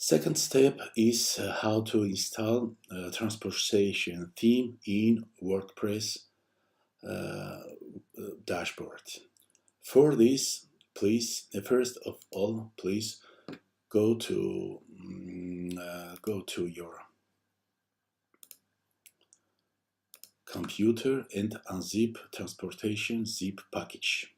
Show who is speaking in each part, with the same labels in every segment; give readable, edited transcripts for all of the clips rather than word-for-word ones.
Speaker 1: Second step is how to install a transportation theme in WordPress dashboard. For this, please, first of all, please go to your computer and unzip transportation zip package.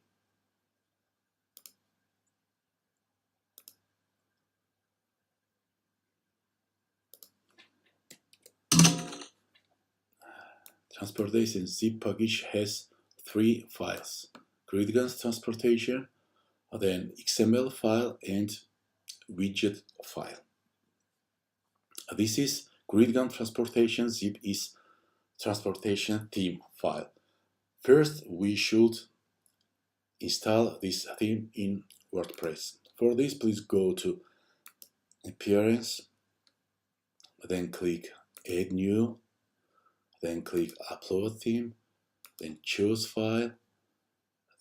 Speaker 1: Transportation zip package has three files: Gridguns transportation, then XML file, and widget file. This is Gridgun transportation zip is transportation theme file. First, we should install this theme in WordPress. For this, please go to Appearance, then click Add New, then click Upload Theme, then choose File,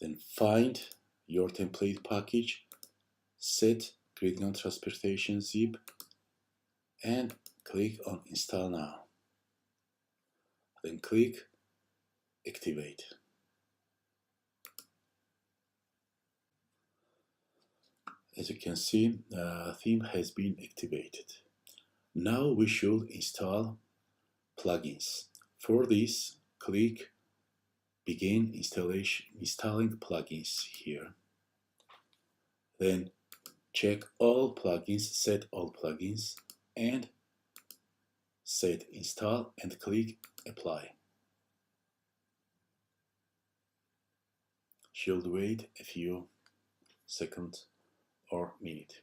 Speaker 1: then find your template package, set Gridgun transportation zip, and click on Install Now. Then click Activate. As you can see, the theme has been activated. Now we should install plugins. For this, click Begin installing plugins here. Then check all plugins, set all plugins, and set Install and click Apply. Should wait a few seconds or minute.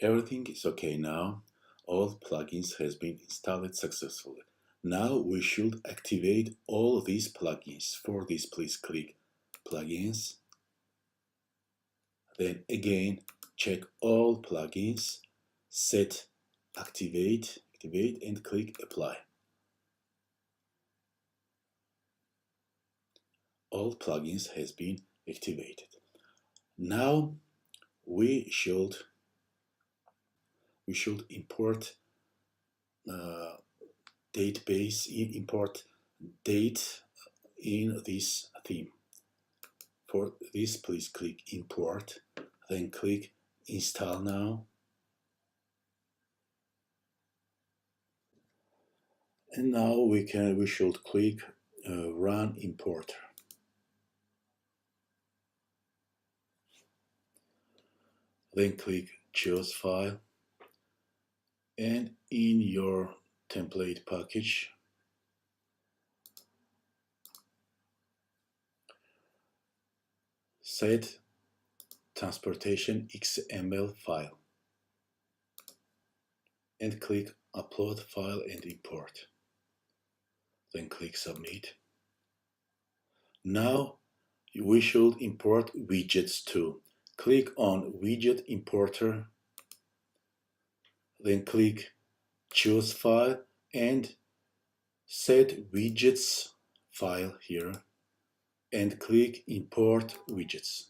Speaker 1: Everything is okay now. All plugins has been installed successfully. Now we should activate all these plugins. For this, please click Plugins. Then again, check all plugins, set Activate, and click Apply. All plugins has been activated. Now we should import database, import date in this theme. For this, please click Import, then click Install Now. And now we should click Run Importer. Then click Choose File, and in your template package, set transportation XML file and click Upload File and Import. Then click Submit. Now we should import widgets too. Click on Widget Importer, then click Choose File and set Widgets file here and click Import Widgets.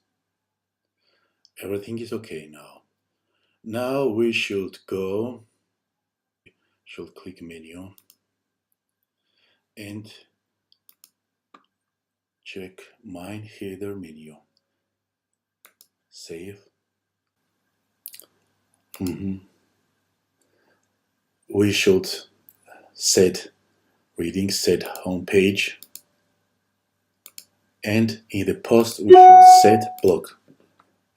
Speaker 1: Everything is okay now. Now we should click Menu and check Main Header menu. Save. We should set reading, set home page, and in the post we should set blog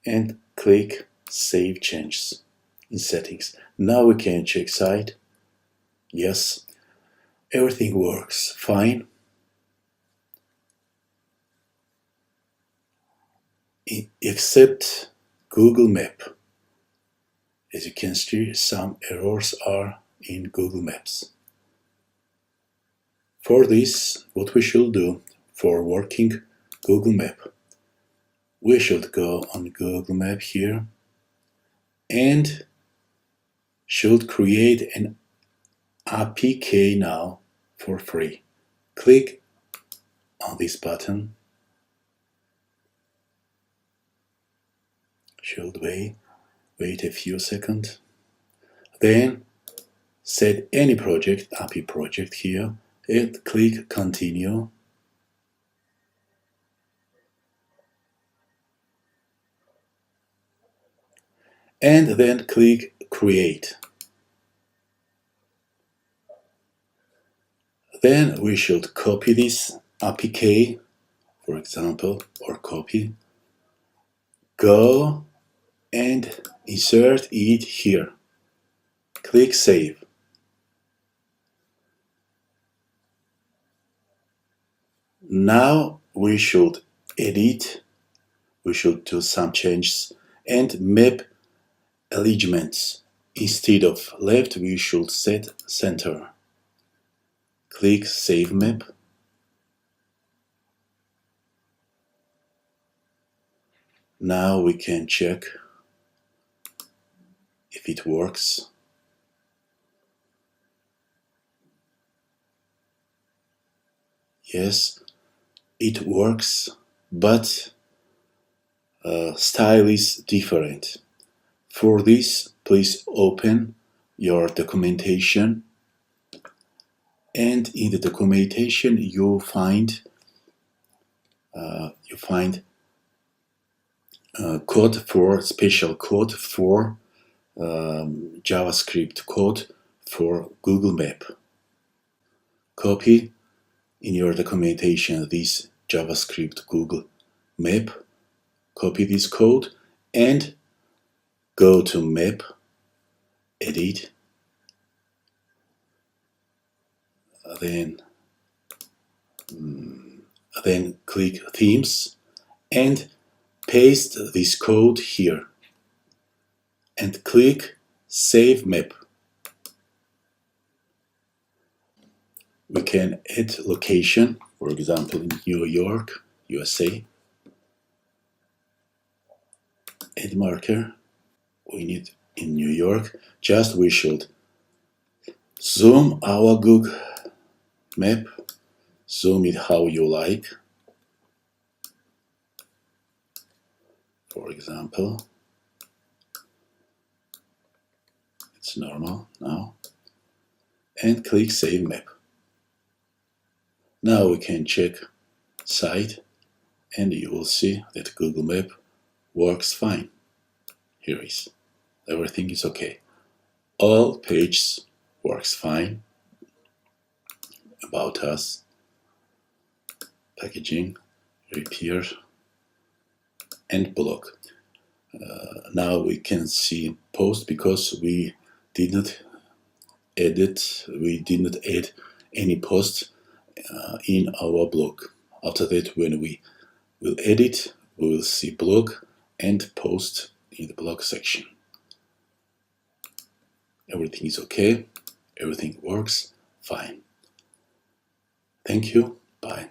Speaker 1: and click Save Changes in Settings. Now we can check site. Yes, everything works fine. Except Google Map. As you can see, some errors are in Google Maps. For this, what we should do for working Google Map, we should go on Google Map here and should create an APK now for free. Click on this button. Should wait a few seconds. Then set any project, API project here, and click continue. And then click create. Then we should copy this APK, for example, or copy. Go and insert it here. Click save. Now we should edit, we should do some changes and map alignments. Instead of left, we should set center. Click Save Map. Now we can check if it works. Yes, it works, but style is different. For this, please open your documentation, and in the documentation you find special code for JavaScript code for Google Map. Copy in your documentation this JavaScript Google Map. Copy this code and go to Map, Edit, then click Themes and paste this code here and click Save Map. We can add location, for example in New York, USA. Add marker. We need in New York. Just we should zoom our Google Map. Zoom it how you like. For example, it's normal now. And click Save Map. Now we can check site and you will see that Google Map works fine. Here is. Everything is okay. All pages works fine. About us, packaging, repair, and blog. Now we can see post because we did not add any post in our blog. After that, when we will edit, we will see blog and post in the blog section. Everything is okay. Everything works fine. Thank you. Bye.